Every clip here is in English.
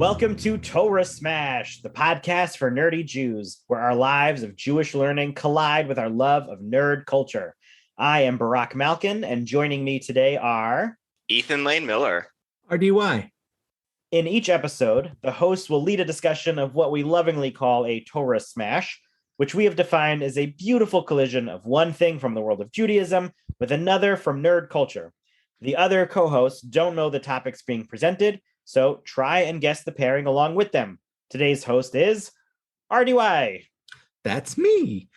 Welcome to Torah Smash, the podcast for nerdy Jews, where our lives of Jewish learning collide with our love of nerd culture. I am Barak Malkin, and joining me today are Ethan Lane Miller, RDY. In each episode, the host will lead a discussion of what we lovingly call a Torah Smash, which we have defined as a beautiful collision of one thing from the world of Judaism with another from nerd culture. The other co-hosts don't know the topics being presented, so try and guess the pairing along with them. Today's host is RDY. That's me.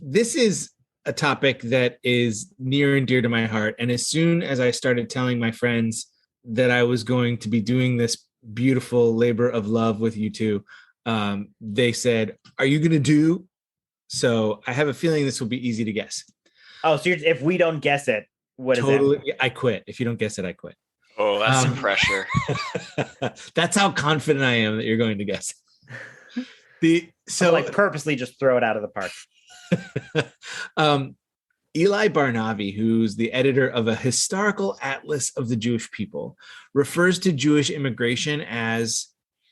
This is a topic that is near and dear to my heart. And as soon as I started telling my friends that I was going to be doing this beautiful labor of love with you two, they said, "Are you going to do?" So I have a feeling this will be easy to guess. Oh, so if we don't guess it, what totally, is that? I quit. If you don't guess it, I quit. Oh, that's some pressure. That's how confident I am that you're going to guess. So like purposely just throw it out of the park. Eli Barnavi, who's the editor of a historical atlas of the Jewish people, refers to Jewish immigration as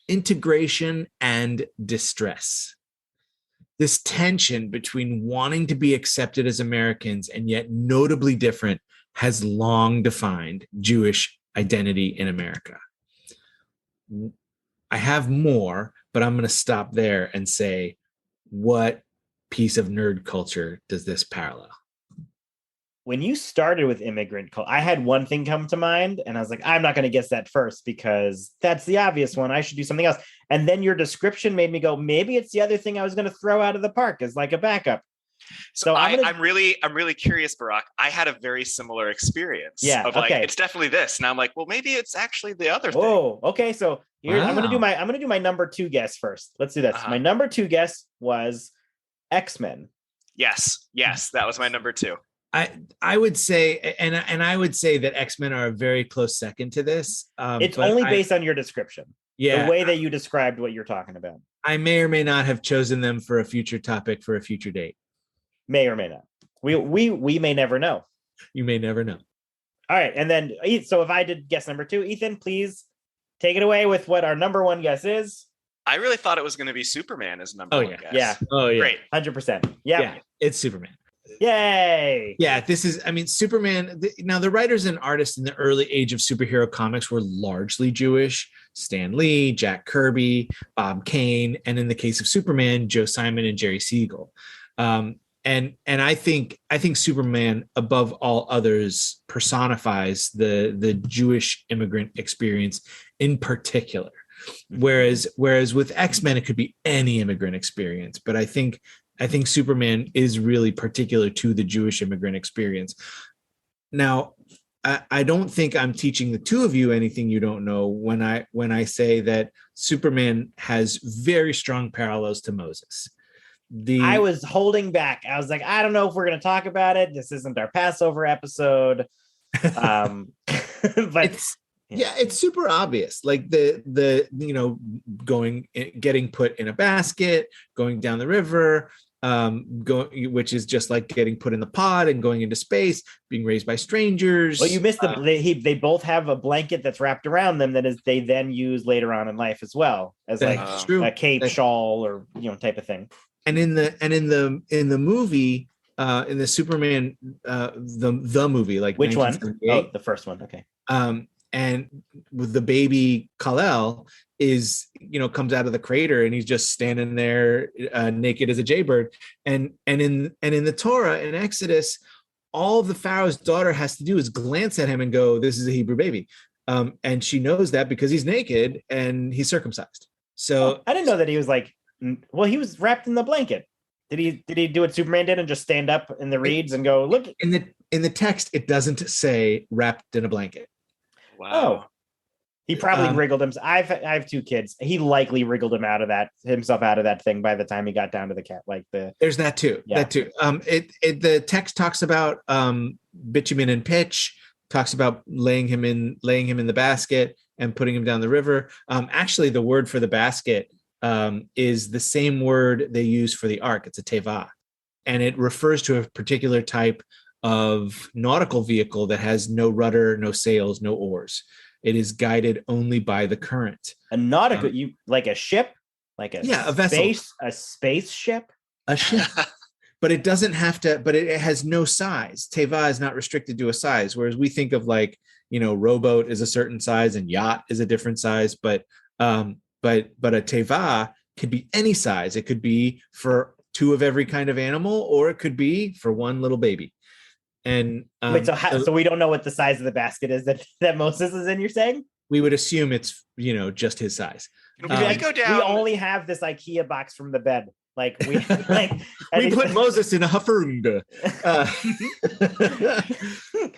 integration and distress. This tension between wanting to be accepted as Americans and yet notably different has long defined Jewish identity in America. I have more, but I'm going to stop there and say, what piece of nerd culture does this parallel? When you started with immigrant culture, I had one thing come to mind, and I was like, I'm not going to guess that first because that's the obvious one. I should do something else. And then your description made me go, maybe it's the other thing I was going to throw out of the park as like a backup. So I'm really curious, Barak. I had a very similar experience. Yeah, of like, it's definitely this. And I'm like, well, maybe it's actually the other thing. Oh, okay. So here, Wow. I'm gonna do my number two guess first. Let's do this. My number two guess was X-Men. Yes, that was my number two. I would say, and I would say that X-Men are a very close second to this. It's only based on your description. Yeah, the way that you described what you're talking about. I may or may not have chosen them for a future topic for a future date. May or may not. We may never know. You may never know. All right, and then so if I did guess number two, Ethan, please take it away with what our number one guess is. I really thought it was going to be Superman as number one guess. Yeah. Oh yeah. Great. 100%. Yeah. It's Superman. Yay. Yeah, this is, Superman. Now, the writers and artists in the early age of superhero comics were largely Jewish. Stan Lee, Jack Kirby, Bob Kane, and in the case of Superman, Joe Simon and Jerry Siegel. And I think Superman, above all others, personifies the Jewish immigrant experience in particular. Whereas with X-Men, it could be any immigrant experience. But I think Superman is really particular to the Jewish immigrant experience. Now, I don't think I'm teaching the two of you anything you don't know when I say that Superman has very strong parallels to Moses. I was holding back. I was like, I don't know if we're going to talk about it. This isn't our Passover episode. But it's super obvious. Like the getting put in a basket, going down the river, which is just like getting put in the pod and going into space, being raised by strangers. Well, you missed they both have a blanket that's wrapped around them that is they then use later on in life as well as like a cape, shawl, or type of thing. And in the movie, in the Superman, the movie, like which one? Oh, the first one. Okay. And with the baby Kal-El comes out of the crater and he's just standing there naked as a jaybird. And in the Torah in Exodus, all the Pharaoh's daughter has to do is glance at him and go, "This is a Hebrew baby," and she knows that because he's naked and he's circumcised. So I didn't know that he was like. Well, he was wrapped in the blanket. Did he do what Superman did and just stand up in the reeds and go, look? In the text, it doesn't say wrapped in a blanket. Wow. Oh, he probably wriggled him. I have two kids. He likely wriggled himself out of that thing by the time he got down to the cat. There's that too. Yeah. That too. The text talks about bitumen and pitch. Talks about laying him in the basket and putting him down the river. Actually, the word for the basket is the same word they use for the ark. It's a teva, and it refers to a particular type of nautical vehicle that has no rudder, no sails, no oars. It is guided only by the current. A nautical, you like a ship, like a vessel, a spaceship, a ship. But it doesn't have to, but it has no size. Teva is not restricted to a size. Whereas we think of like, rowboat is a certain size and yacht is a different size. But a Teva could be any size. It could be for 2 of every kind of animal, or it could be for 1 little baby. And wait, so we don't know what the size of the basket is that Moses is in, you're saying? We would assume it's, just his size. We go down. We only have this IKEA box from the bed. Like we put Moses in a hufferunga.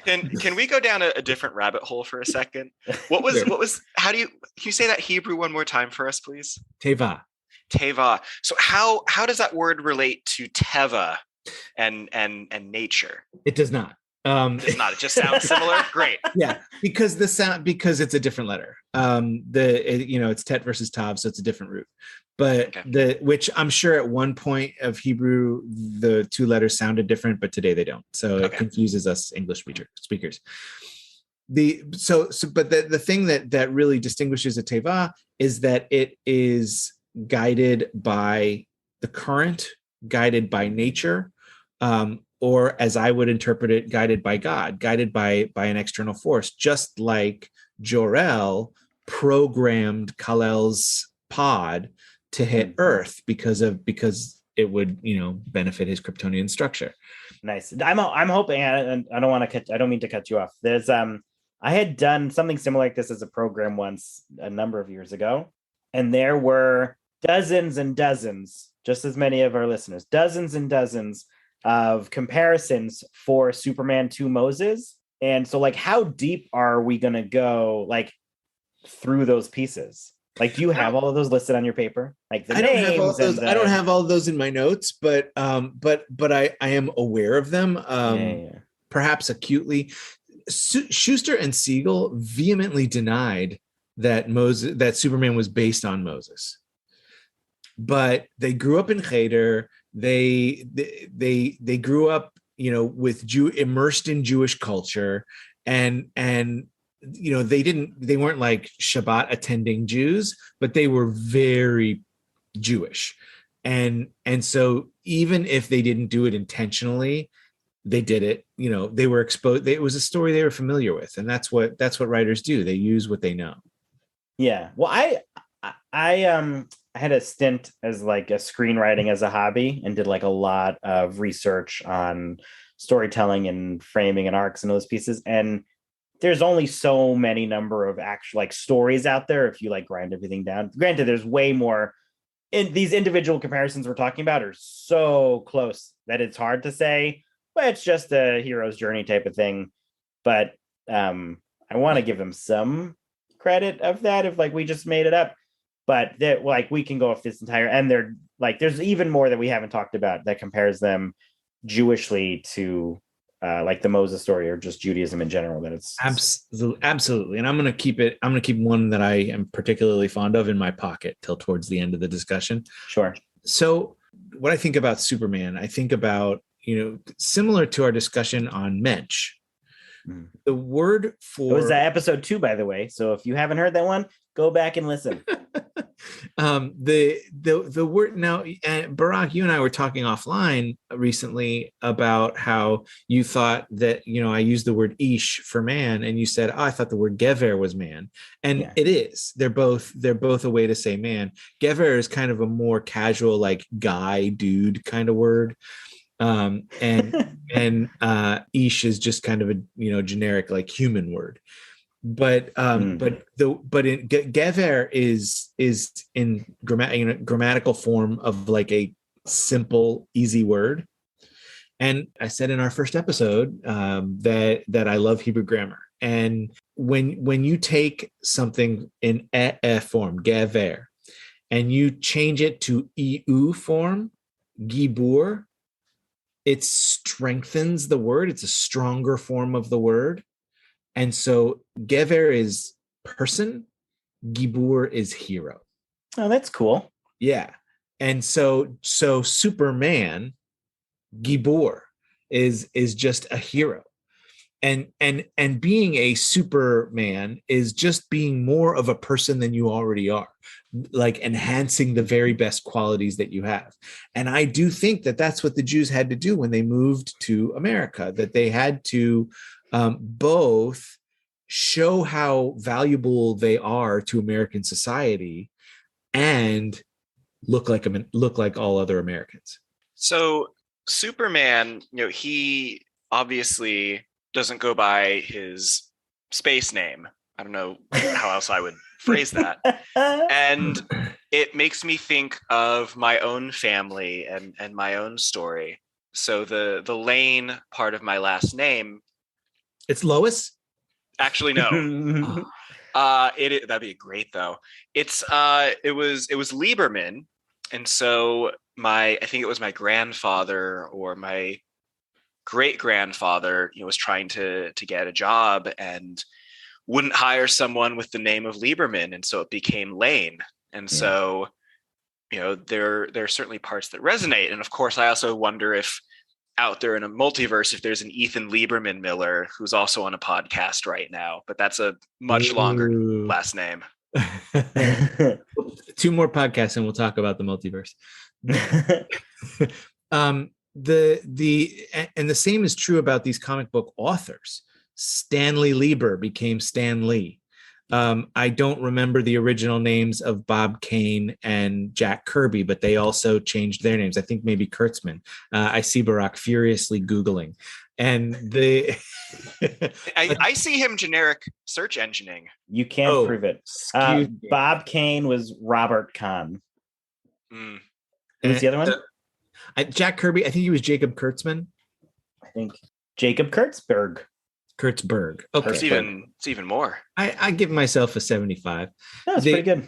Can we go down a different rabbit hole for a second? Can you say that Hebrew one more time for us, please? Teva. So how does that word relate to teva and nature? It does not. It's not. It just sounds similar. Great. Yeah, because it's a different letter. It's tet versus tav, so it's a different root. But okay. Which I'm sure at one point of Hebrew the 2 letters sounded different, but today they don't. So It confuses us English speakers. But the thing that really distinguishes a teva is that it is guided by the current, guided by nature. Or as I would interpret it, guided by God, guided by an external force, just like Jor-El programmed Kal-El's pod to hit Earth because it would, benefit his Kryptonian structure. Nice. I'm hoping, and I don't mean to cut you off. There's I had done something similar like this as a program once a number of years ago, and there were dozens and dozens, just as many of our listeners, dozens and dozens of comparisons for Superman to Moses. And so like, how deep are we going to go like through those pieces? Like, do you have all of those listed on your paper? Like the names? I don't have all of those in my notes, but I am aware of them. Perhaps acutely. Schuster and Siegel vehemently denied that Superman was based on Moses. But they grew up in Cheder. They grew up, immersed in Jewish culture, and they weren't like Shabbat attending Jews, but they were very Jewish, and so even if they didn't do it intentionally, they did it. They were exposed. It was a story they were familiar with, and that's what writers do. They use what they know. Yeah. Well, I had a stint as like a screenwriting as a hobby and did like a lot of research on storytelling and framing and arcs and those pieces. And there's only so many number of actual like stories out there if you like grind everything down. Granted, there's way more. In these individual comparisons we're talking about are so close that it's hard to say, well, it's just a hero's journey type of thing. But I want to give them some credit of that if like we just made it up. But that like we can go off this entire, and they're like there's even more that we haven't talked about that compares them Jewishly to like the Moses story or just Judaism in general. That it's absolutely. And I'm gonna keep one that I am particularly fond of in my pocket till towards the end of the discussion. Sure. So what I think about Superman, I think about similar to our discussion on Mensch. The word for it was episode 2, by the way. So if you haven't heard that one, go back and listen. The word now, Barak, you and I were talking offline recently about how you thought that I used the word ish for man, and you said, I thought the word gever was man, and It is. They're both a way to say man. Gever is kind of a more casual, like guy, dude kind of word. And ish is just kind of a generic like human word, but in gever is in grammatical form of like a simple easy word. And I said in our first episode that I love Hebrew grammar, and when you take something in form gever and you change it to eu form gibur, it strengthens the word. It's a stronger form of the word. And so gever is person, gibur is hero. Oh, that's cool. Yeah. And so Superman, gibur, is just a hero. and being a Superman is just being more of a person than you already are, like enhancing the very best qualities that you have. And I do think that that's what the Jews had to do when they moved to America, that they had to both show how valuable they are to American society and look like all other Americans. So Superman, he obviously doesn't go by his space name. I don't know how else I would phrase that. And it makes me think of my own family and my own story. So the Lane part of my last name. It's Lois? Actually, no. That'd be great though. It was Lieberman. And so I think it was my grandfather or my great grandfather, was trying to get a job and wouldn't hire someone with the name of Lieberman, and so it became Lane. And so, there are certainly parts that resonate. And of course, I also wonder if out there in a multiverse, if there's an Ethan Lieberman Miller who's also on a podcast right now, but that's a much longer last name. 2 more podcasts and we'll talk about the multiverse. And the same is true about these comic book authors. Stanley Lieber became Stan Lee. I don't remember the original names of Bob Kane and Jack Kirby, but they also changed their names. I think maybe Kurtzman. I see Barack furiously Googling. And I see him generic search engineering. You can't prove it. Bob Kane was Robert Kahn. Who's the other one? Jack Kirby. I think he was Jacob Kurtzman. I think Jacob Kurtzberg. Okay. It's even more. I give myself a 75. That's pretty good.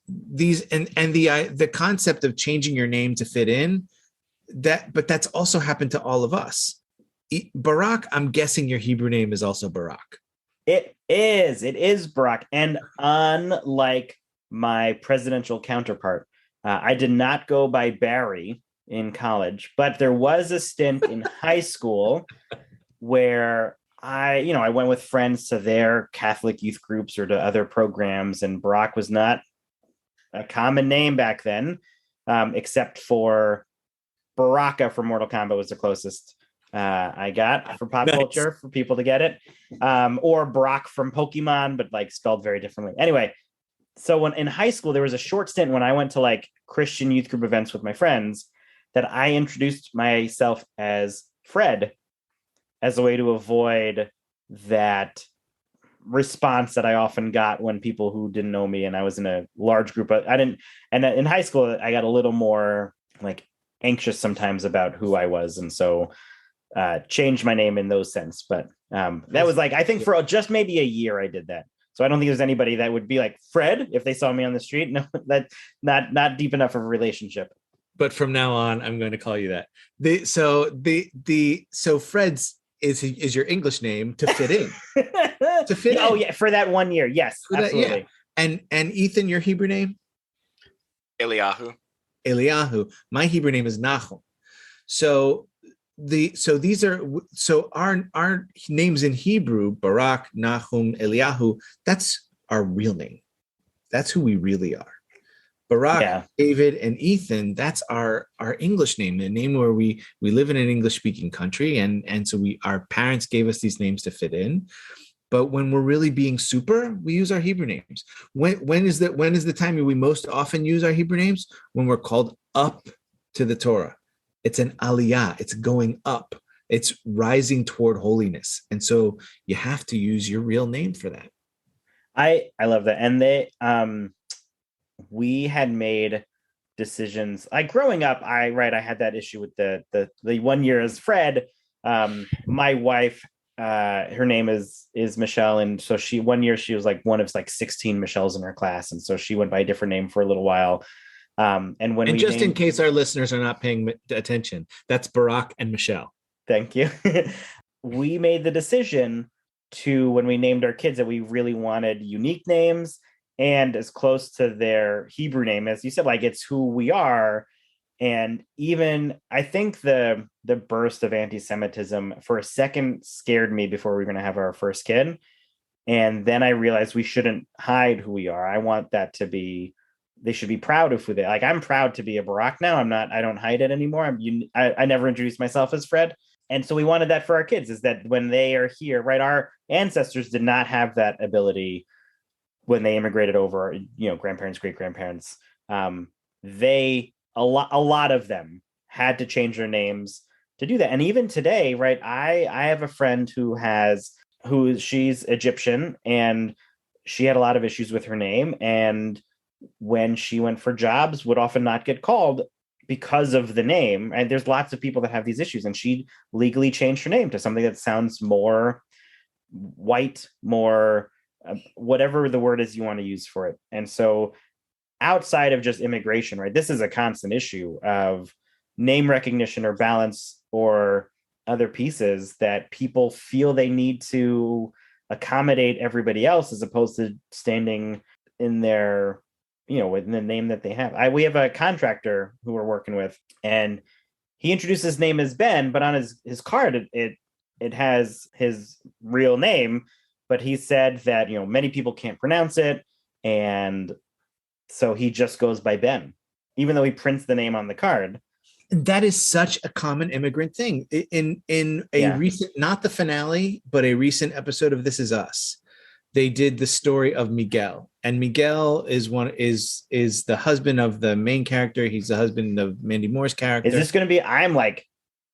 These and the concept of changing your name to fit in, but that's also happened to all of us. Barak, I'm guessing your Hebrew name is also Barak. It is Barak. And unlike my presidential counterpart, I did not go by Barry in college, but there was a stint in high school where I went with friends to their Catholic youth groups or to other programs, and Barak was not a common name back then, except for Baraka from Mortal Kombat was the closest I got for pop culture for people to get it, or Brock from Pokemon, but like spelled very differently. Anyway, so when in high school, there was a short stint when I went to like Christian youth group events with my friends that I introduced myself as Fred as a way to avoid that response that I often got when people who didn't know me and I was in a large group. And in high school, I got a little more like anxious sometimes about who I was. And so changed my name in those sense. But that was like, I think for just maybe a year I did that. So I don't think there's anybody that would be like Fred if they saw me on the street. No, that's not deep enough of a relationship. But from now on, I'm going to call you that. So Fred's is your English name to fit in. To fit in. Oh yeah, for that 1 year, yes, absolutely. And Ethan, your Hebrew name? Eliyahu. My Hebrew name is Nahum. So our names in Hebrew, Barak, Nahum, Eliyahu, that's our real name. That's who we really are. Barak, David, and Ethan, that's our English name, the name where we live in an English-speaking country, and so our parents gave us these names to fit in. But when we're really being super, we use our Hebrew names. When is the time we most often use our Hebrew names? When we're called up to the Torah. It's an aliyah. It's going up. It's rising toward holiness. And so you have to use your real name for that. I love that. And we had made decisions like growing up. I had that issue with the 1 year as Fred. My wife, her name is Michelle, and so one year she was like one of like 16 Michelles in her class, and so she went by a different name for a little while. In case our listeners are not paying attention, that's Barak and Michelle. Thank you. We made the decision when we named our kids that we really wanted unique names and as close to their Hebrew name as you said, like it's who we are. And even I think the burst of anti-Semitism for a second scared me before we were going to have our first kid. And then I realized we shouldn't hide who we are. I want that to be, they should be proud of who they like. I'm proud to be a Barak now. I don't hide it anymore. I never introduced myself as Fred. And so we wanted that for our kids, is that when they are here, right? Our ancestors did not have that ability when they immigrated over, grandparents, great grandparents. A lot of them had to change their names to do that. And even today, right? I have a friend she's Egyptian, and she had a lot of issues with her name. And when she went for jobs, would often not get called because of the name. And there's lots of people that have these issues. And she legally changed her name to something that sounds more white, more whatever the word is you want to use for it. And so outside of just immigration, right, this is a constant issue of name recognition or balance or other pieces that people feel they need to accommodate everybody else as opposed to standing in their, within the name that they have. We have a contractor who we're working with, and he introduced his name as Ben, but on his card, it has his real name, but he said that, many people can't pronounce it. And so he just goes by Ben, even though he prints the name on the card. That is such a common immigrant thing. In a recent, not the finale, but a recent episode of This Is Us, they did the story of Miguel, and Miguel is the husband of the main character. He's the husband of Mandy Moore's character. Is this going to be? I'm like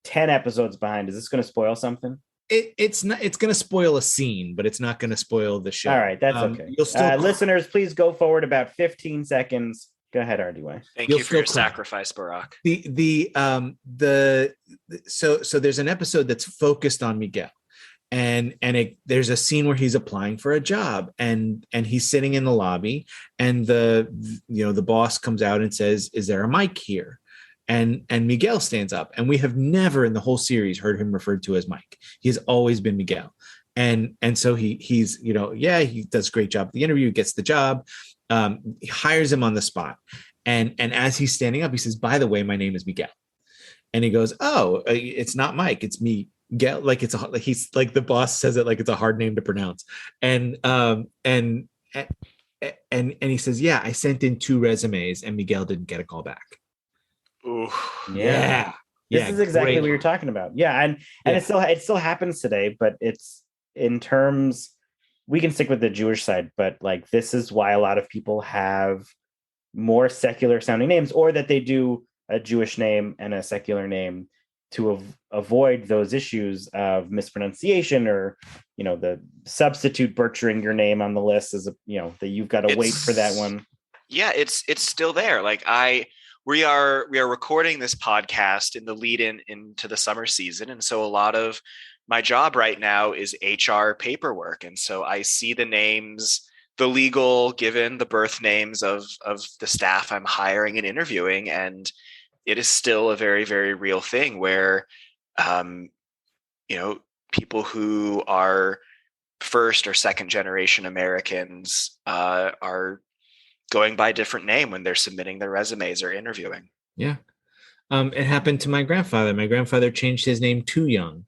10 episodes behind. Is this going to spoil something? It's not. It's going to spoil a scene, but it's not going to spoil the show. All right, that's okay. You'll still listeners, please go forward about 15 seconds. Go ahead, RDY. Thank you for your sacrifice, Barak. So there's an episode that's focused on Miguel, and there's a scene where he's applying for a job, and he's sitting in the lobby, and the boss comes out and says, "Is there a mic here?" And Miguel stands up, and we have never in the whole series heard him referred to as Mike. He's always been Miguel, and so he's he does a great job at the interview, gets the job. He hires him on the spot, and as he's standing up, he says, "By the way, my name is Miguel," and he goes, "Oh, it's not Mike, it's Miguel." Like he's like, the boss says it like it's a hard name to pronounce, and he says, "Yeah, I sent in 2 resumes, and Miguel didn't get a call back." Ooh. Yeah. This is exactly what you're talking about. Yeah, and it still happens today, but it's in terms. We can stick with the Jewish side, but like, this is why a lot of people have more secular sounding names, or that they do a Jewish name and a secular name to avoid those issues of mispronunciation, or, the substitute butchering your name on the list is, that you've got to wait for that one. Yeah, it's still there. Like we are recording this podcast in the lead into the summer season. And so a lot of my job right now is HR paperwork. And so I see the names, the legal, given the birth names of the staff I'm hiring and interviewing. And it is still a very, very real thing where, people who are first or second generation Americans are going by a different name when they're submitting their resumes or interviewing. Yeah. It happened to my grandfather. My grandfather changed his name to Young.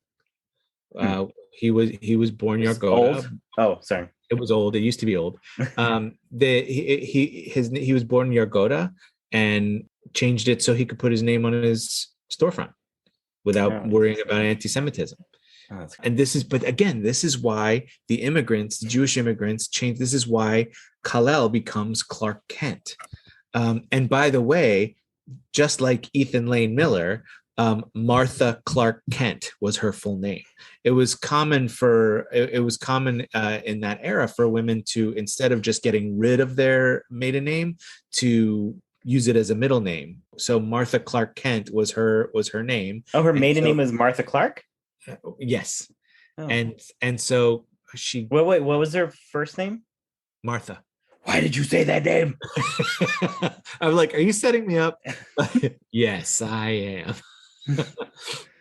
He was born Yargoda. Old? Oh, sorry. It was old. It used to be old. He was born Yargoda and changed it so he could put his name on his storefront without worrying about anti-Semitism. And this is why the Jewish immigrants change. This is why Kal-El becomes Clark Kent. And by the way, just like Ethan Lane Miller, Martha Clark Kent was her full name. It was common in that era for women to, instead of just getting rid of their maiden name, to use it as a middle name. So Martha Clark Kent was her name. Oh, her maiden name was Martha Clark? Yes. Oh. And so she... Wait, what was her first name? Martha. Why did you say that name? I'm like, are you setting me up? Yes, I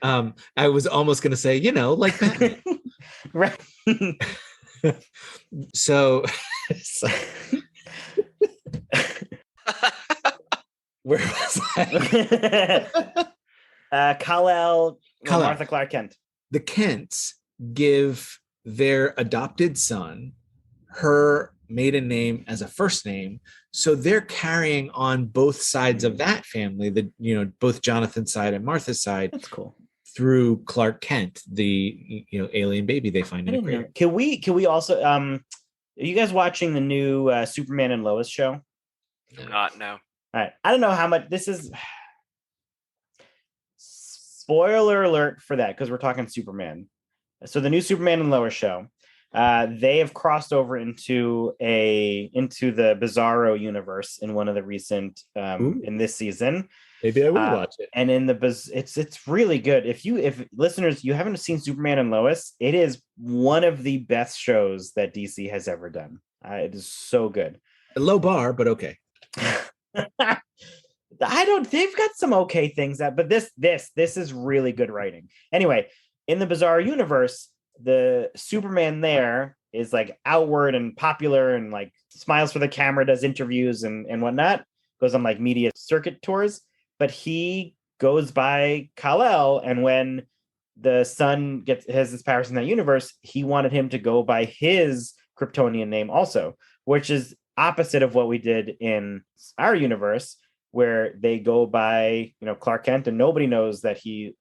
am. I was almost going to say, like Batman. Right. So Where was I? Kal-El, Kal-El. Martha Clark Kent. The Kents give their adopted son her maiden name as a first name, so they're carrying on both sides of that family, both Jonathan's side and Martha's side. That's cool. Through Clark Kent, the alien baby they find in a crater. Can we also are you guys watching the new Superman and Lois show? Not no. All right. I don't know how much this is. Spoiler alert for that, because we're talking Superman. So the new Superman and Lois show, they have crossed over into the Bizarro universe in one of the recent in this season. Maybe I will watch it. And in it's really good. If listeners, you haven't seen Superman and Lois, it is one of the best shows that DC has ever done. It is so good. A low bar, but okay. They've got some okay things but this is really good writing. Anyway, in the Bizarre universe, the Superman there is like outward and popular and like smiles for the camera, does interviews and whatnot, goes on like media circuit tours, but he goes by Kal-El, and when the son has his powers in that universe, he wanted him to go by his Kryptonian name also, which is opposite of what we did in our universe, where they go by Clark Kent, and nobody knows that they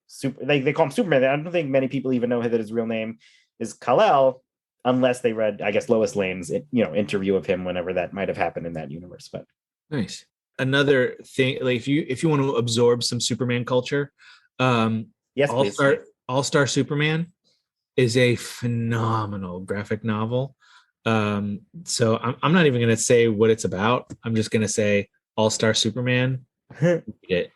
call him Superman. I don't think many people even know that his real name is Kal-El, unless they read, I guess, Lois Lane's interview of him whenever that might have happened in that universe. But nice. Another thing, like if you want to absorb some Superman culture, yes, All-Star Superman is a phenomenal graphic novel. So I'm not even going to say what it's about. I'm just going to say All-Star Superman. It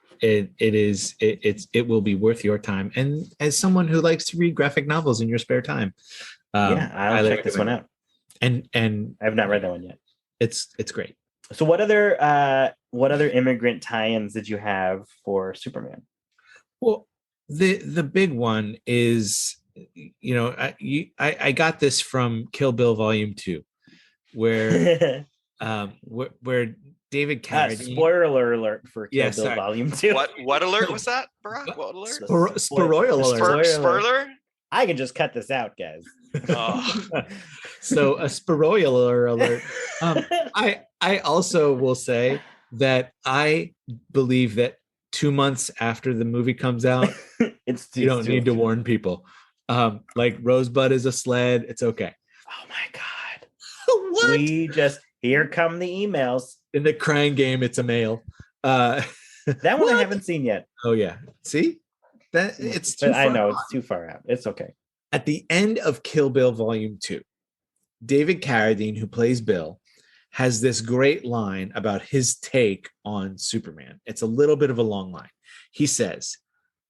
will be worth your time. And as someone who likes to read graphic novels in your spare time, I'll check this one out. And I have not read that one yet. It's great. So what other Immigrant tie-ins did you have for Superman? Well, the big one is, I got this from Kill Bill Volume 2, where David Carradine. Spoiler alert for Kill Bill Volume 2. What alert was that, Barack? What alert? Spoiler alert. Spoiler? I can just cut this out, guys. Oh. So a spoiler alert. I also will say that I believe that 2 months after the movie comes out, you don't need to warn people. Like Rosebud is a sled. It's okay. Oh my God. What? Here come the emails. In the Crying Game, it's a male. That one I haven't seen yet. Oh yeah. See? It's too but far I know on. It's too far out. It's okay. At the end of Kill Bill Volume 2, David Carradine, who plays Bill, has this great line about his take on Superman. It's a little bit of a long line. He says,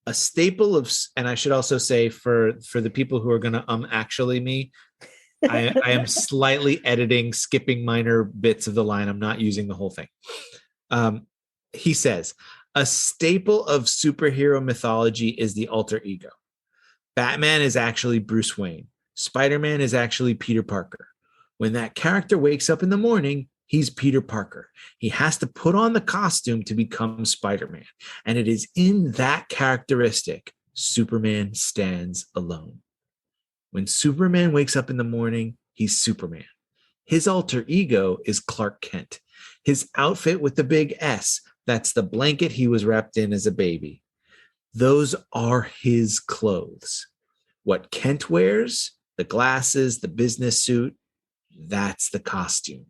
a staple of, and I should also say for the people who are going to actually me, I am slightly skipping minor bits of the line. I'm not using the whole thing. He says, a staple of superhero mythology is the alter ego. Batman is actually Bruce Wayne. Spider-Man is actually Peter Parker. When that character wakes up in the morning, he's Peter Parker. He has to put on the costume to become Spider-Man. And it is in that characteristic Superman stands alone. When Superman wakes up in the morning, he's Superman. His alter ego is Clark Kent. His outfit with the big S, that's the blanket he was wrapped in as a baby. Those are his clothes. What Kent wears, the glasses, the business suit, that's the costume.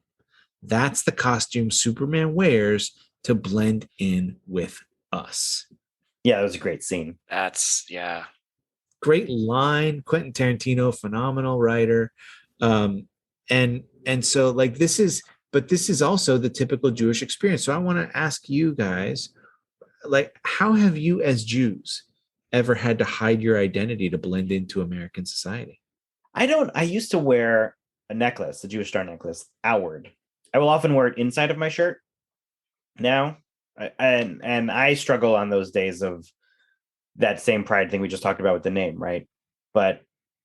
That's the costume Superman wears to blend in with us. Yeah, that was a great scene. Great line. Quentin Tarantino, phenomenal writer. And so like this is also the typical Jewish experience. So I want to ask you guys, like, how have you as Jews ever had to hide your identity to blend into American society? I used to wear a necklace, a Jewish star necklace, outward. I will often wear it inside of my shirt now. And I struggle on those days of that same pride thing we just talked about with the name, right? But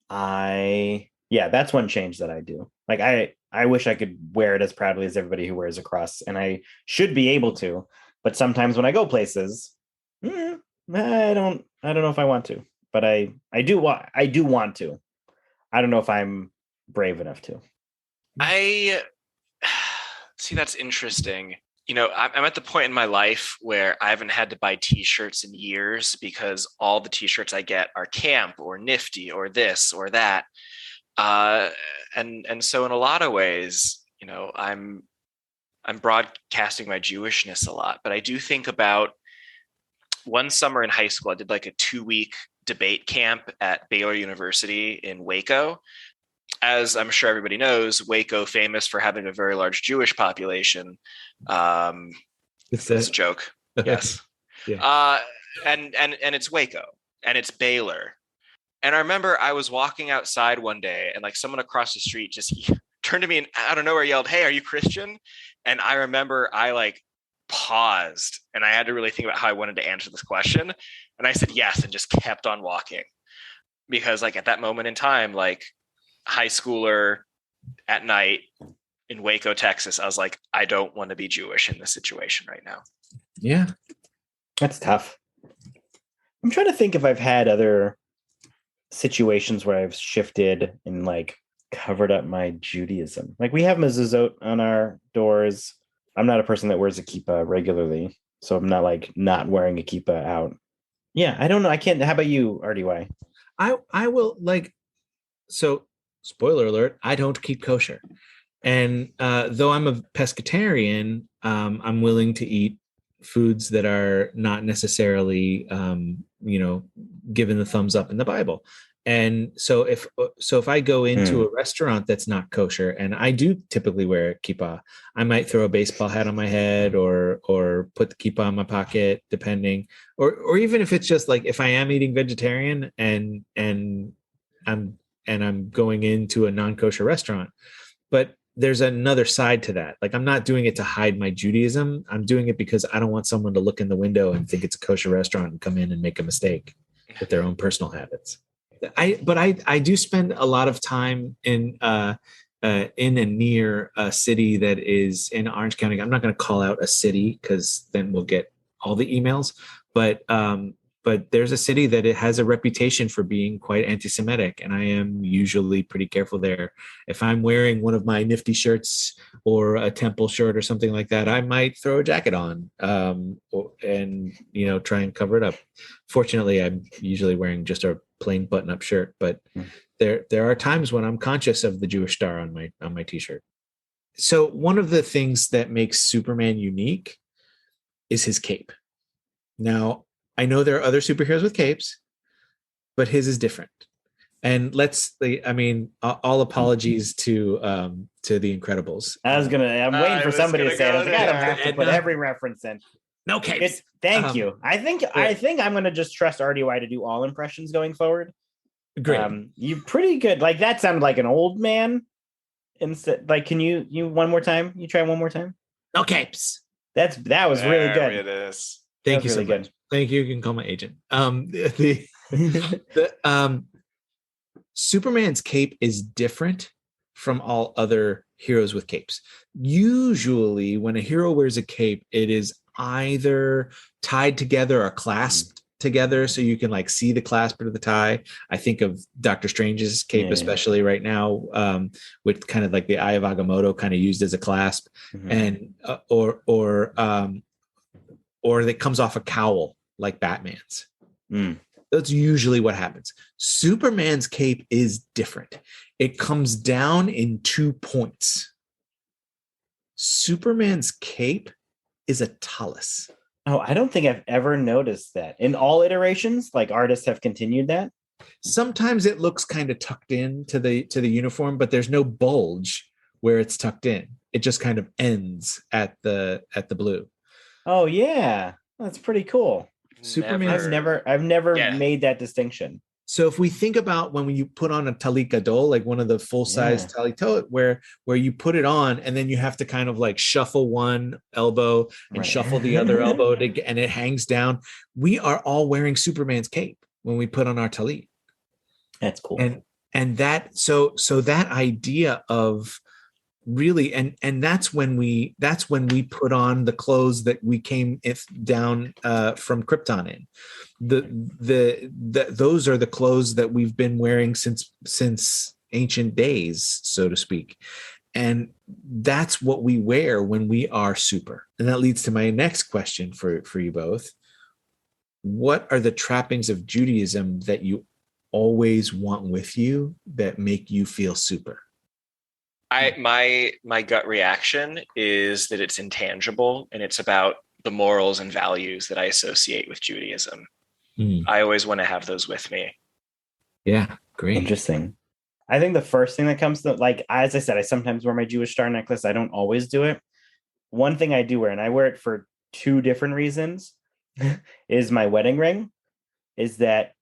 that's one change that I do. Like I wish I could wear it as proudly as everybody who wears a cross, and I should be able to. But sometimes when I go places, I don't know if I want to, but I do want to. I don't know if I'm brave enough to. I see. That's interesting. I'm at the point in my life where I haven't had to buy t-shirts in years because all the t-shirts I get are camp or nifty or this or that. And so in a lot of ways, I'm broadcasting my Jewishness a lot, but I do think about one summer in high school, I did like a 2-week debate camp at Baylor University in Waco. As I'm sure everybody knows, Waco famous for having a very large Jewish population. It's a joke. Yes. Yeah. And it's Waco and it's Baylor. And I remember I was walking outside one day and like someone across the street just turned to me and out of nowhere yelled, "Hey, are you Christian?" And I remember I like paused and I had to really think about how I wanted to answer this question. And I said yes and just kept on walking. Because like at that moment in time, like high schooler at night in Waco, Texas, I was like, I don't want to be Jewish in this situation right now. Yeah. That's tough. I'm trying to think if I've had other situations where I've shifted and like covered up my Judaism. Like we have mezuzot on our doors. I'm not a person that wears a kippah regularly, so I'm not like not wearing a kippah out. Yeah, I don't know. I can't. How about you, RDY? I will like, so spoiler alert, I don't keep kosher. And though I'm a pescatarian, I'm willing to eat foods that are not necessarily, given the thumbs up in the Bible. And so if I go into a restaurant that's not kosher, and I do typically wear a kippah, I might throw a baseball hat on my head or put the kippah in my pocket, depending, or even if it's just like if I am eating vegetarian and I'm going into a non-kosher restaurant. But there's another side to that. Like I'm not doing it to hide my Judaism. I'm doing it because I don't want someone to look in the window and think it's a kosher restaurant and come in and make a mistake with their own personal habits. I do spend a lot of time in and near a city that is in Orange County. I'm not going to call out a city because then we'll get all the emails. But there's a city that it has a reputation for being quite anti-Semitic, and I am usually pretty careful there. If I'm wearing one of my nifty shirts or a temple shirt or something like that, I might throw a jacket on and try and cover it up. Fortunately, I'm usually wearing just a plain button-up shirt, but there are times when I'm conscious of the Jewish star on my t-shirt. So one of the things that makes Superman unique is his cape. Now, I know there are other superheroes with capes, but his is different. And all apologies to the Incredibles. I'm waiting for somebody to say it. I was like, I don't have to put every reference in. No capes. Thank you. I think I'm going to just trust RDY to do all impressions going forward. Great. You're pretty good. Like that sounded like an old man. Instead, like, can you one more time? You try one more time. No capes. That was really good. It is. Thank you so much. Thank you. You can call my agent. Superman's cape is different from all other heroes with capes. Usually, when a hero wears a cape, it is either tied together or clasped together, so you can like see the clasp of the tie. I think of Doctor Strange's cape, especially right now, with kind of like the Eye of Agamotto kind of used as a clasp, and or that comes off a cowl like Batman's. That's usually what happens. Superman's cape is different. It comes down in 2 points. Superman's cape is a talus. Oh, I don't think I've ever noticed that. In all iterations, like artists have continued that. Sometimes it looks kind of tucked in to the uniform, but there's no bulge where it's tucked in. It just kind of ends at the blue. Oh yeah, that's pretty cool. Superman. I've never made that distinction. So if we think about when you put on a talit gadol, like one of the full-size talitot, where you put it on and then you have to kind of like shuffle one elbow and shuffle the other elbow and it hangs down. We are all wearing Superman's cape when we put on our talit. That's cool. And that so that idea of really, and that's when we put on the clothes that we came down from Krypton in. Those are the clothes that we've been wearing since ancient days, so to speak. And that's what we wear when we are super. And that leads to my next question for you both. What are the trappings of Judaism that you always want with you that make you feel super? My gut reaction is that it's intangible, and it's about the morals and values that I associate with Judaism. I always want to have those with me. Yeah, great. Interesting. I think the first thing that comes to, like, as I said, I sometimes wear my Jewish star necklace. I don't always do it. One thing I do wear, and I wear it for two different reasons, is my wedding ring. Is that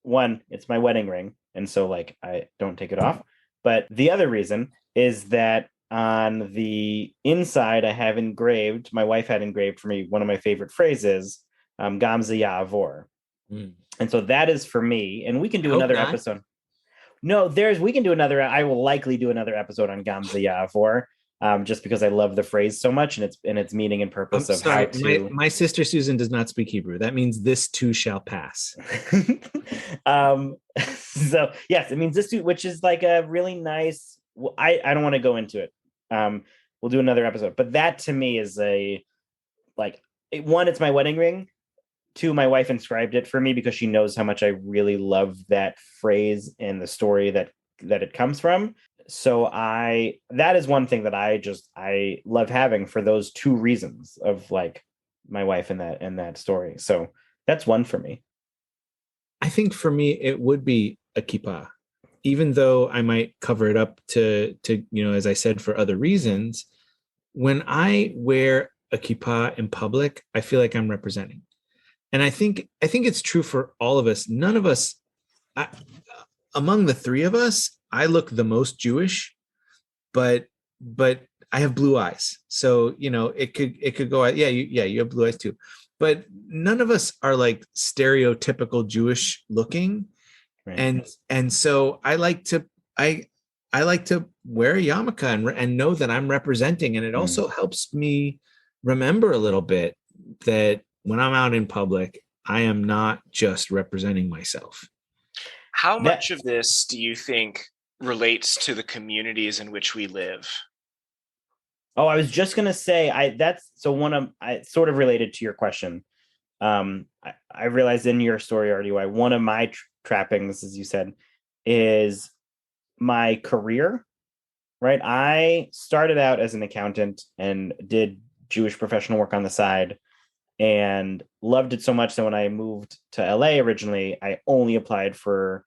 one, it's my wedding ring, and so like I don't take it off. But the other reason is that on the inside, I have engraved, my wife had engraved for me one of my favorite phrases, Gam ze ya'avor. And so that is for me, and we can do another episode. No, we can do another. I will likely do another episode on Gam ze ya'avor, just because I love the phrase so much and its meaning and purpose of how to. My sister Susan does not speak Hebrew. That means this too shall pass. So yes, it means this too, which is like a really nice. Well, I don't want to go into it. We'll do another episode, but that to me is one, it's my wedding ring. Two, my wife inscribed it for me because she knows how much I really love that phrase and the story that it comes from. So that is one thing that I love having for those two reasons of like my wife and that story. So that's one for me. I think for me, it would be a kippah, even though I might cover it up to, as I said, for other reasons. When I wear a kippah in public, I feel like I'm representing. And I think it's true for all of us. None of us, among the three of us, I look the most Jewish, but I have blue eyes. So, it could go, you have blue eyes too. But none of us are like stereotypical Jewish looking. Right. And so I like to wear a yarmulke and know that I'm representing. And it also helps me remember a little bit that when I'm out in public, I am not just representing myself. How much of this do you think relates to the communities in which we live? Oh, I was just going to say, sort of related to your question. I realized in your story, RDY, one of my trappings, as you said, is my career, right? I started out as an accountant and did Jewish professional work on the side and loved it so much that when I moved to LA originally, I only applied for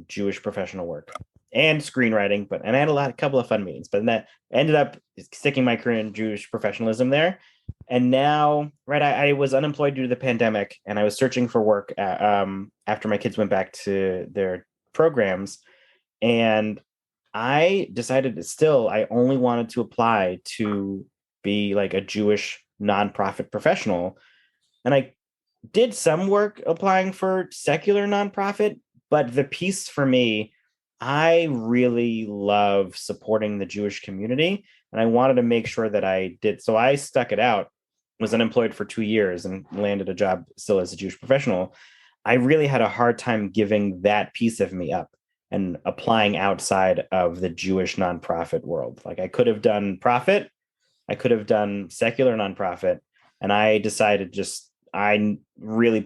Jewish professional work and screenwriting, and I had a couple of fun meetings, but that ended up sticking my career in Jewish professionalism there. And now, right, I was unemployed due to the pandemic, and I was searching for work after my kids went back to their programs, and I decided I only wanted to apply to be like a Jewish nonprofit professional. And I did some work applying for secular nonprofit, but the piece for me, I really love supporting the Jewish community, and I wanted to make sure that I did. So I stuck it out, was unemployed for 2 years and landed a job still as a Jewish professional. I really had a hard time giving that piece of me up and applying outside of the Jewish nonprofit world. Like I could have done profit, I could have done secular nonprofit, and I decided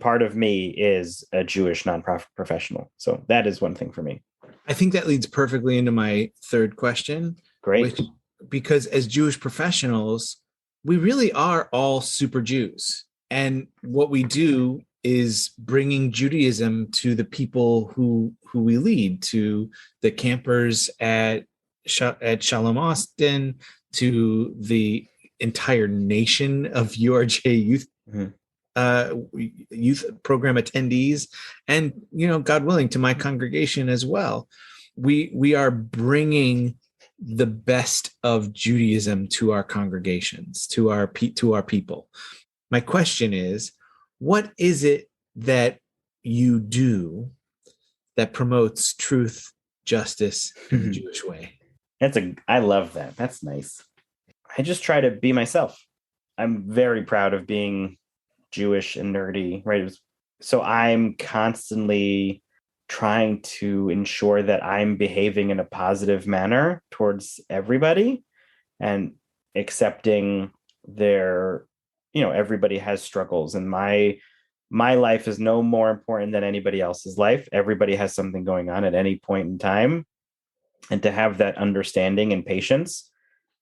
part of me is a Jewish nonprofit professional. So that is one thing for me. I think that leads perfectly into my third question. Great. Because as Jewish professionals, we really are all super Jews. And what we do is bringing Judaism to the people who we lead, to the campers at Shalom Austin, to the entire nation of URJ youth youth program attendees, and God willing, to my congregation as well. We are bringing the best of Judaism to our congregations, to our people. My question is, what is it that you do that promotes truth, justice, and the Jewish way? I love that. That's nice. I just try to be myself. I'm very proud of being Jewish and nerdy, right? So I'm constantly trying to ensure that I'm behaving in a positive manner towards everybody and accepting everybody has struggles, and my life is no more important than anybody else's life. Everybody has something going on at any point in time. And to have that understanding and patience,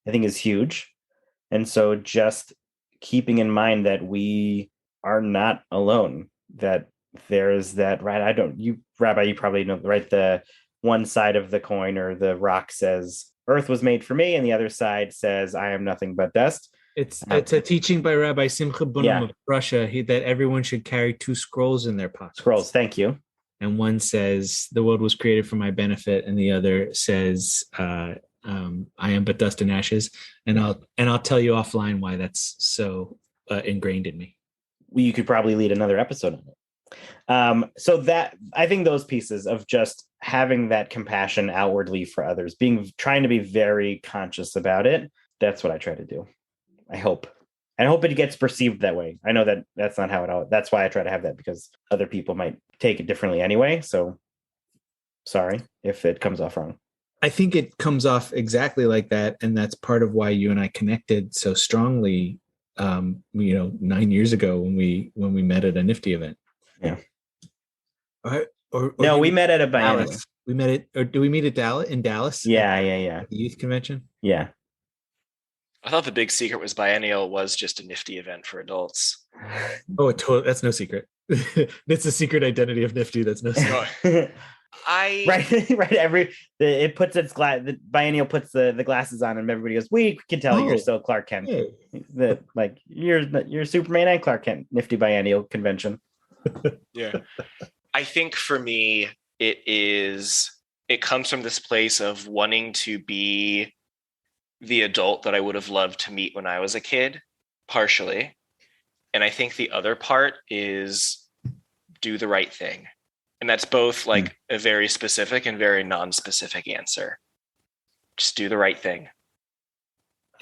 I think is huge. And so just keeping in mind that we are not alone, that there's that, right? Rabbi, you probably know, right? The one side of the coin or the rock says, Earth was made for me, and the other side says, I am nothing but dust. It's a teaching by Rabbi Simcha Bunim of Russia that everyone should carry 2 scrolls in their pockets. Scrolls, thank you. And one says, the world was created for my benefit, and the other says, I am but dust and ashes. And I'll tell you offline why that's so ingrained in me. Well, you could probably lead another episode on it. So that, I think those pieces of just having that compassion outwardly for others, trying to be very conscious about it, that's what I try to do. I hope it gets perceived that way. I know that that's not how that's why I try to have that, because other people might take it differently anyway. So sorry if it comes off wrong. I think it comes off exactly like that. And that's part of why you and I connected so strongly, 9 years ago when we met at a Nifty event. Yeah. Or we met at a biennial. We met it, or do we meet at Dallas? In Dallas? Yeah. The youth convention? Yeah. I thought the big secret was biennial was just a Nifty event for adults. Oh, that's no secret. It's a secret identity of Nifty. That's no secret. Right. It puts the biennial puts the glasses on, and everybody goes, we can tell you're still Clark Kent. Hey. You're Superman and Clark Kent. Nifty biennial convention. Yeah. I think for me, it comes from this place of wanting to be the adult that I would have loved to meet when I was a kid, partially. And I think the other part is do the right thing. And that's both like a very specific and very non-specific answer. Just do the right thing.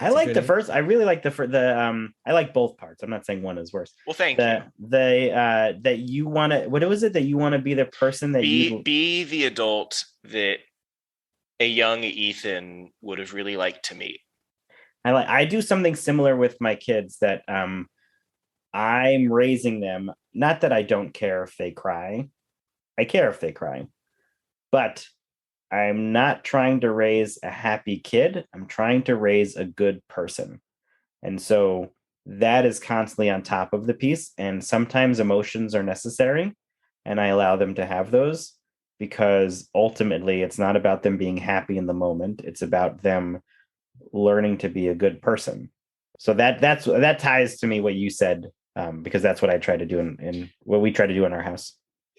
I like the first. I really like I like both parts. I'm not saying one is worse. Well, thank you. That you want to, what was it that you want to be the person that be the adult that a young Ethan would have really liked to meet. I do something similar with my kids, that I'm raising them. Not that I don't care if they cry. I care if they cry, but I'm not trying to raise a happy kid. I'm trying to raise a good person. And so that is constantly on top of the piece. And sometimes emotions are necessary, and I allow them to have those, because ultimately it's not about them being happy in the moment. It's about them learning to be a good person. So that ties to me what you said, because that's what I try to do in what we try to do in our house.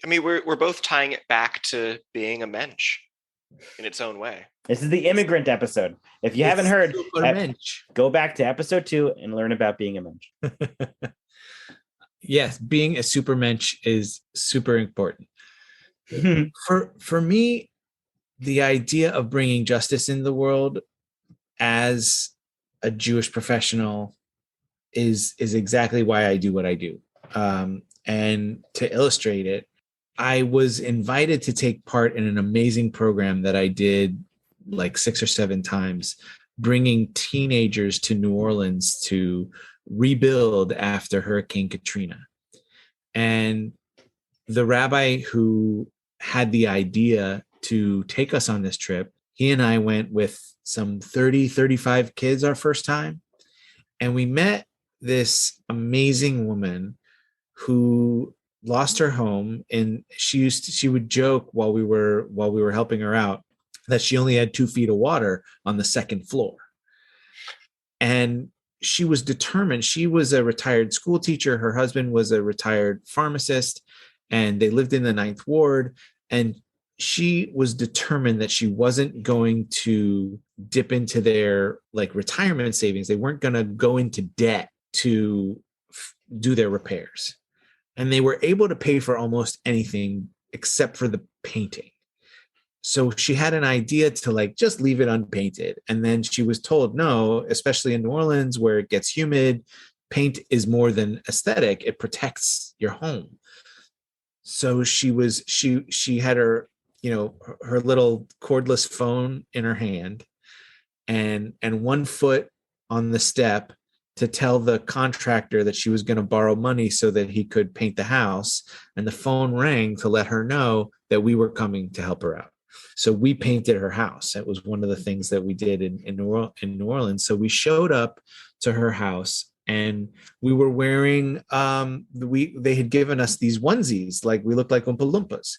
I mean, we're both tying it back to being a mensch in its own way. This is the Immigrant episode. If you haven't heard, go back to episode 2 and learn about being a mensch. Yes, being a super mensch is super important. For me, the idea of bringing justice in the world as a Jewish professional is exactly why I do what I do. And to illustrate it, I was invited to take part in an amazing program that I did like 6 or 7 times, bringing teenagers to New Orleans to rebuild after Hurricane Katrina. And the rabbi who had the idea to take us on this trip, he and I went with some 30, 35 kids our first time. And we met this amazing woman who lost her home, and she would joke while we were helping her out that she only had 2 feet of water on the 2nd floor. And she was determined. She was a retired school teacher. Her husband was a retired pharmacist, and they lived in the 9th ward. And she was determined that she wasn't going to dip into their like retirement savings. They weren't going to go into debt to do their repairs. And they were able to pay for almost anything except for the painting. So she had an idea to like just leave it unpainted. And then she was told, no, especially in New Orleans where it gets humid, paint is more than aesthetic. It protects your home. So she had her, her little cordless phone in her hand and one foot on the step to tell the contractor that she was going to borrow money so that he could paint the house. And the phone rang to let her know that we were coming to help her out. So we painted her house. That was one of the things that we did in New Orleans. So we showed up to her house and we were wearing, they had given us these onesies, like we looked like Oompa Loompas.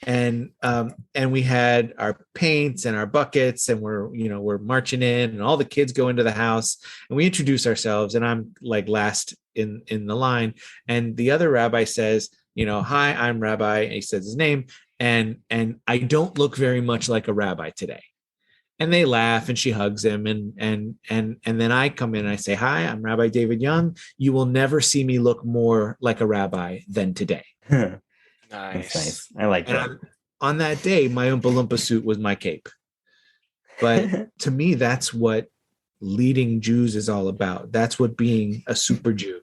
And we had our paints and our buckets and we're marching in and all the kids go into the house and we introduce ourselves and I'm like last in the line. And the other rabbi says, hi, I'm Rabbi. And he says his name. And I don't look very much like a rabbi today. And they laugh and she hugs him. And then I come in and I say, hi, I'm Rabbi David Young. You will never see me look more like a rabbi than today. Nice. I like that. On that day, my Oompa Loompa suit was my cape. But to me, that's what leading Jews is all about. That's what being a super Jew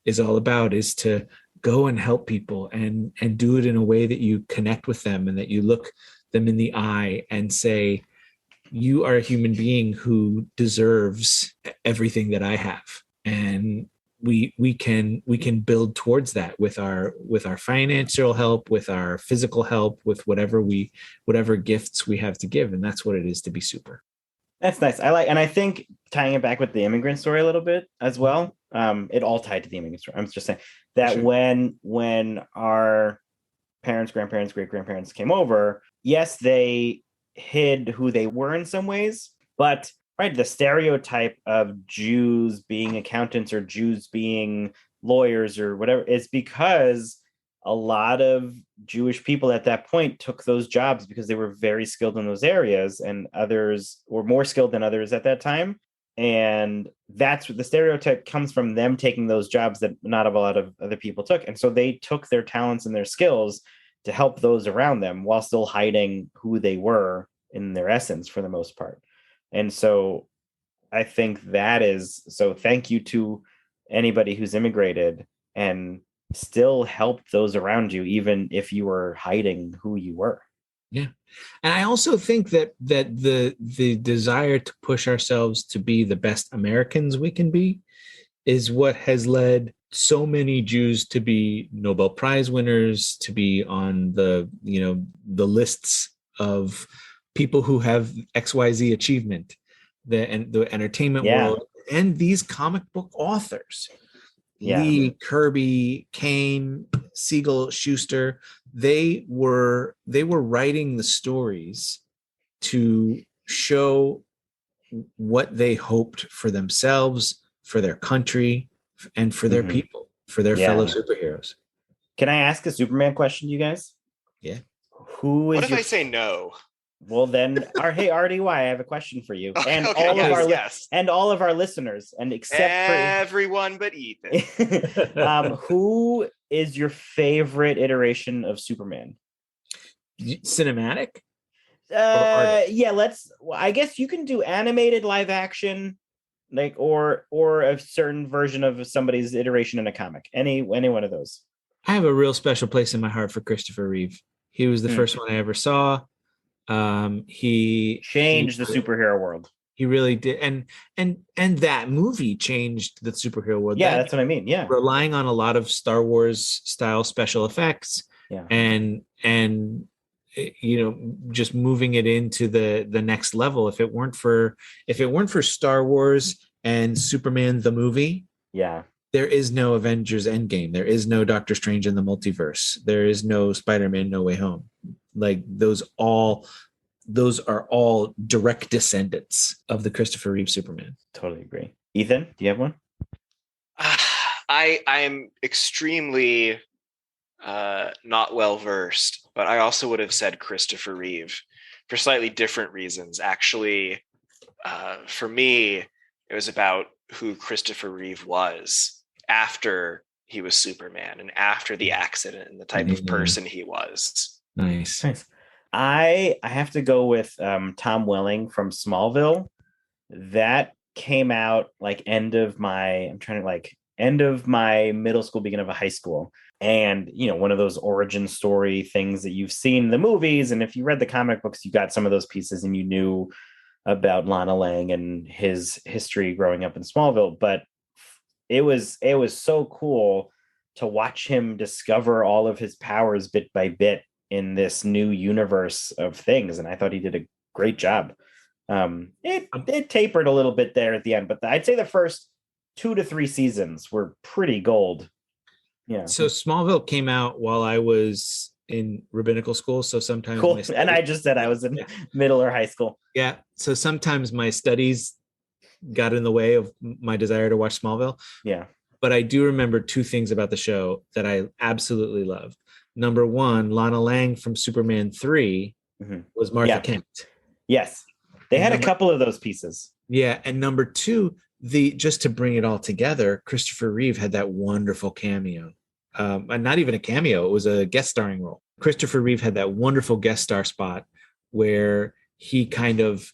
is all about, is to go and help people and do it in a way that you connect with them and that you look them in the eye and say, you are a human being who deserves everything that I have. And we can build towards that with our financial help, with our physical help, with whatever gifts we have to give. And that's what it is to be super. That's nice. And I think tying it back with the immigrant story a little bit as well. It all tied to the immigrant story. I'm just saying that sure. when our parents, grandparents, great grandparents came over, yes, they hid who they were in some ways, but right, the stereotype of Jews being accountants or Jews being lawyers or whatever is because a lot of Jewish people at that point took those jobs because they were very skilled in those areas and others were more skilled than others at that time. And that's what the stereotype comes from, them taking those jobs that not a lot of other people took. And so they took their talents and their skills to help those around them while still hiding who they were in their essence for the most part. And so I think that is, so thank you to anybody who's immigrated and still helped those around you, even if you were hiding who you were. Yeah. And I also think that the desire to push ourselves to be the best Americans we can be is what has led so many Jews to be Nobel Prize winners, to be on the lists of people who have XYZ achievement, the entertainment world, and these comic book authors. Lee, Kirby, Kane, Siegel, Schuster, they were writing the stories to show what they hoped for themselves, for their country, and for their people, for their fellow superheroes. Can I ask a Superman question, you guys? Yeah. What if I say no? Well, then, hey, RDY, I have a question for you, and okay, all of our listeners, and except everyone but Ethan. Who is your favorite iteration of Superman? Cinematic? I guess you can do animated, live action, like or a certain version of somebody's iteration in a comic. Any one of those. I have a real special place in my heart for Christopher Reeve. He was the first one I ever saw. He changed the superhero world. He really did. And that movie changed the superhero world. Yeah, that's what I mean. Yeah. Relying on a lot of Star Wars style special effects. Yeah. And just moving it into the next level. If it weren't for Star Wars and Superman the movie, there is no Avengers Endgame. There is no Doctor Strange in the Multiverse. There is no Spider-Man No Way Home. Like those are all direct descendants of the Christopher Reeve Superman. Totally agree. Ethan, do you have one? I am extremely not well versed, but I also would have said Christopher Reeve for slightly different reasons. Actually, for me, it was about who Christopher Reeve was after he was Superman and after the accident and the type of person he was. Nice. I have to go with Tom Welling from Smallville. That came out like end of my middle school, beginning of a high school. And one of those origin story things that you've seen in the movies, and if you read the comic books, you got some of those pieces and you knew about Lana Lang and his history growing up in Smallville. But it was so cool to watch him discover all of his powers bit by bit in this new universe of things. And I thought he did a great job. It tapered a little bit there at the end, but I'd say the first 2 to 3 seasons were pretty gold. Yeah. So Smallville came out while I was in rabbinical school. So sometimes cool. And I just said I was in middle or high school. Yeah. So sometimes my studies got in the way of my desire to watch Smallville. Yeah. But I do remember 2 things about the show that I absolutely loved. Number 1, Lana Lang from Superman 3 was Martha Kent. Yes. They had a couple of those pieces. Yeah. And number 2, just to bring it all together, Christopher Reeve had that wonderful cameo. And not even a cameo, it was a guest starring role. Christopher Reeve had that wonderful guest star spot where he kind of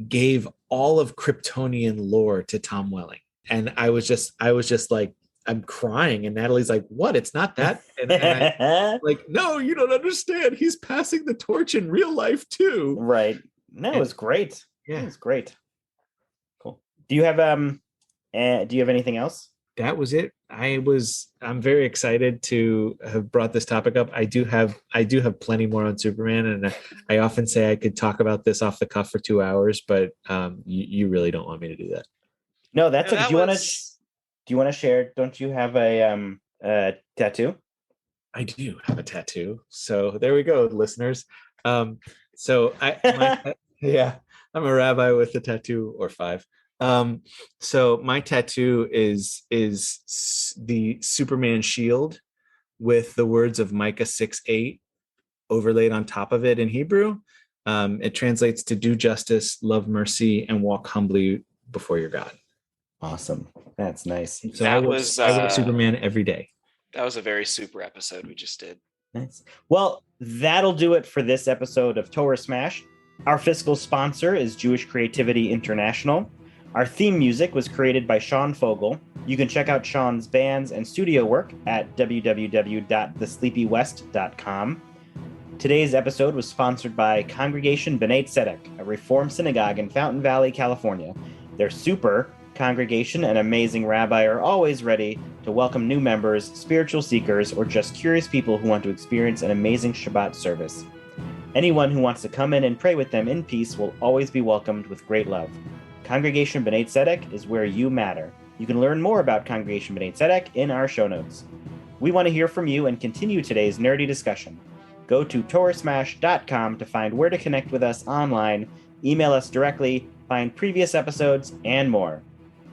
gave all of Kryptonian lore to Tom Welling. And I was just like, I'm crying. And Natalie's like, what? It's not that. And I, like, no, you don't understand. He's passing the torch in real life too. Right. No, it was great. Yeah. It was great. Cool. Do you have anything else? That was it. I'm very excited to have brought this topic up. I do have plenty more on Superman, and I often say I could talk about this off the cuff for 2 hours, but you really don't want me to do that. No, that's okay. Do you want to share? Don't you have a tattoo? I do have a tattoo. So there we go, listeners. I'm a rabbi with a tattoo or 5. So my tattoo is the Superman shield with the words of Micah 6:8 overlaid on top of it in Hebrew. It translates to do justice, love mercy, and walk humbly before your God. Awesome. That's nice. So I work Superman every day. That was a very super episode we just did. Nice. Well, that'll do it for this episode of Torah Smash. Our fiscal sponsor is Jewish Creativity International. Our theme music was created by Sean Fogel. You can check out Sean's bands and studio work at www.thesleepywest.com. Today's episode was sponsored by Congregation B'nai Tzedek, a Reform synagogue in Fountain Valley, California. Their super congregation and amazing rabbi are always ready to welcome new members, spiritual seekers, or just curious people who want to experience an amazing Shabbat service. Anyone who wants to come in and pray with them in peace will always be welcomed with great love. Congregation B'nai Tzedek is where you matter. You can learn more about Congregation B'nai Tzedek in our show notes. We want to hear from you and continue today's nerdy discussion. Go to torahsmash.com to find where to connect with us online, email us directly, find previous episodes, and more.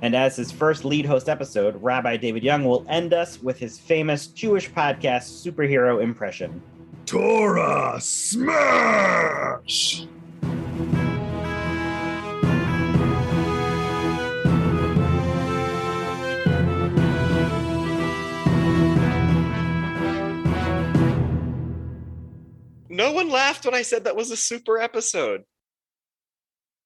And as his first lead host episode, Rabbi David Young will end us with his famous Jewish podcast superhero impression. Torah Smash! No one laughed when I said that was a super episode.